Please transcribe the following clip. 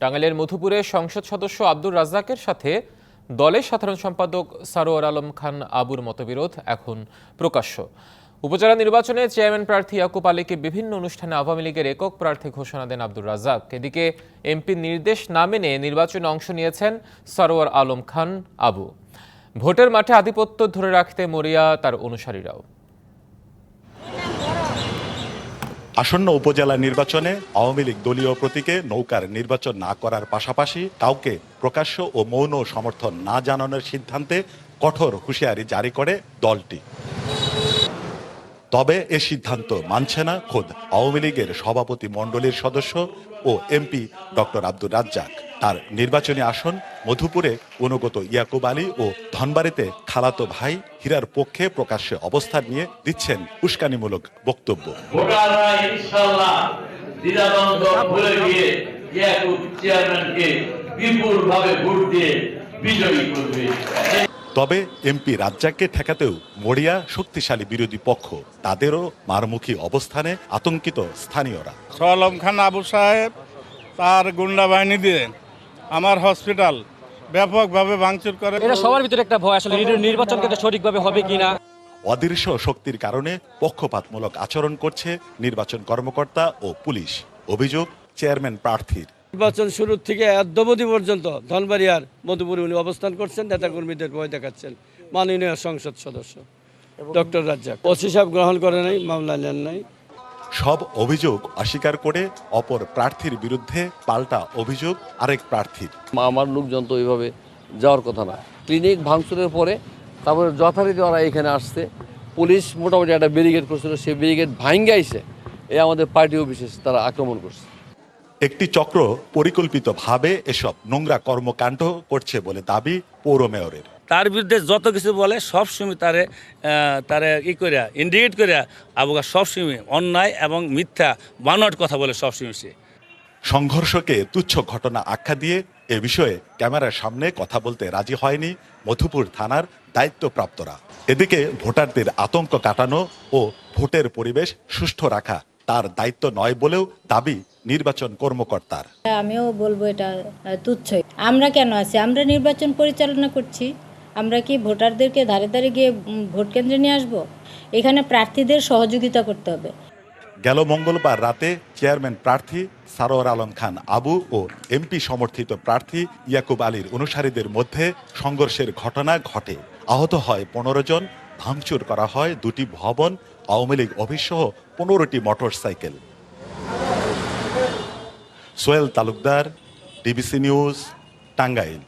টাঙ্গাইলের মধুপুরে সংসদ সদস্য আব্দুর রাজ্জাকের সাথে দলের সাধারণ সম্পাদক সারোয়ার আলম খান আবুর মতবিরোধ এখন প্রকাশ্য। উপজেলা নির্বাচনে চেয়ারম্যান প্রার্থী ইয়াকুব আলীকে বিভিন্ন অনুষ্ঠানে আওয়ামী লীগের একক প্রার্থী ঘোষণা দেন আব্দুর রাজ্জাক। এদিকে এমপির নির্দেশ না মেনে নির্বাচনে অংশ নিয়েছেন সারোয়ার আলম খান আবু। ভোটের মাঠে আধিপত্য ধরে রাখতে মরিয়া তার অনুসারীরাও। আসন্ন উপজেলা নির্বাচনে আওয়ামী লীগ দলীয় প্রতীকে নৌকার নির্বাচন না করার পাশাপাশি কাউকে প্রকাশ্য ও মৌন সমর্থন না জানানোর সিদ্ধান্তে কঠোর হুঁশিয়ারি জারি করে দলটি। তবে এ সিদ্ধান্ত মানছে না খোদ আওয়ামী লীগের সভাপতি মণ্ডলীর সদস্য ও এমপি ডক্টর আব্দুর রাজ্জাক। তার নির্বাচনী আসন মধুপুরে অনুগত ইয়াকুব আলী ও ধনবাড়িতে খালাতো ভাই হীরার পক্ষে প্রকাশ্যে অবস্থান নিয়ে দিচ্ছেন উস্কানিমূলক বক্তব্য। তবে এমপি রাজ্জাককে ঠেকাতেও মরিয়া শক্তিশালী বিরোধী পক্ষ, তাদেরও মারমুখী অবস্থানে আতঙ্কিত স্থানীয়রা। আলম খান আবু সাহেব তার গুন্ডা বাহিনী দিয়ে আমার হসপিটাল ব্যাপকভাবে ভাঙচুর করে। এটা সবার ভিতরে একটা ভয়, আসলে নির্বাচন কিন্তু সঠিকভাবে হবে কিনা। অদৃশ্য শক্তির কারণে পক্ষপাতমূলক আচরণ করছে নির্বাচন কর্মকর্তা ও পুলিশ। অভিযোগ চেয়ারম্যান প্রার্থীর। নির্বাচন শুরুর থেকে অদ্যাবধি পর্যন্ত ধনবাড়িয়ার মধুপুরে উনি অবস্থান করছেন, নেতাকর্মীদের ভয় দেখাচ্ছেন। মাননীয় সংসদ সদস্য ডক্টর রাজ্জাক ওসি সাহেব গ্রহণ করে নাই, মামলা নেন নাই। সব অভিযোগ অস্বীকার করে অপর প্রার্থীর বিরুদ্ধে পাল্টা অভিযোগ আরেক প্রার্থীর। আমার লোকজন তো ওইভাবে যাওয়ার কথা না। ক্লিনিক ভাঙচুরের পরে তারপরে যথারীতি ওরা এখানে আসছে। পুলিশ মোটামুটি একটা ব্যারিকেড করছিল, সেই ব্যারিকেড ভাঙ্গে আইছে এই আমাদের পার্টি অফিসে তারা আক্রমণ করছে। একটি চক্র পরিকল্পিতভাবে এসব নোংরা কর্মকাণ্ড করছে বলে দাবি পৌর মেয়রের। তার বিরুদ্ধে যত কিছু বলে সবসময় তারে ইন্ডিকেট করিয়া আবুকা সবসময় অন্যায় এবং মিথ্যা বানোয়াট কথা বলে সবসময় সে। সংঘর্ষকে তুচ্ছ ঘটনা আখ্যা দিয়ে এ বিষয়ে ক্যামেরার সামনে কথা বলতে রাজি হয়নি মধুপুর থানার দায়িত্বপ্রাপ্তরা। এদিকে ভোটারদের আতঙ্ক কাটানো ও ভোটের পরিবেশ সুষ্ঠু রাখা তার দায়িত্ব নয় বলেও দাবি নির্বাচন কর্মকর্তার। আমিও বলবো এটা তুচ্ছ। আমরা কেন আছি? আমরা নির্বাচন পরিচালনা করছি। আমরা কি ভোটারদেরকে ধারে ধারে গিয়ে ভোট কেন্দ্রে নিয়ে আসবো? এখানে প্রার্থীদের সহযোগিতা করতে হবে। গেল মঙ্গলবার রাতে চেয়ারম্যান প্রার্থী সারোয়ার আলম খান আবু ও এমপি সমর্থিত প্রার্থী ইয়াকুব আলীর অনুসারীদের মধ্যে সংঘর্ষের ঘটনা ঘটে। আহত হয় 15 জন, ভাঙচুর করা হয় 2টি ভবন, আওয়ামী লীগ অফিসসহ 15টি motorcycle. Sohel Talukdar, DBC news, Tangail.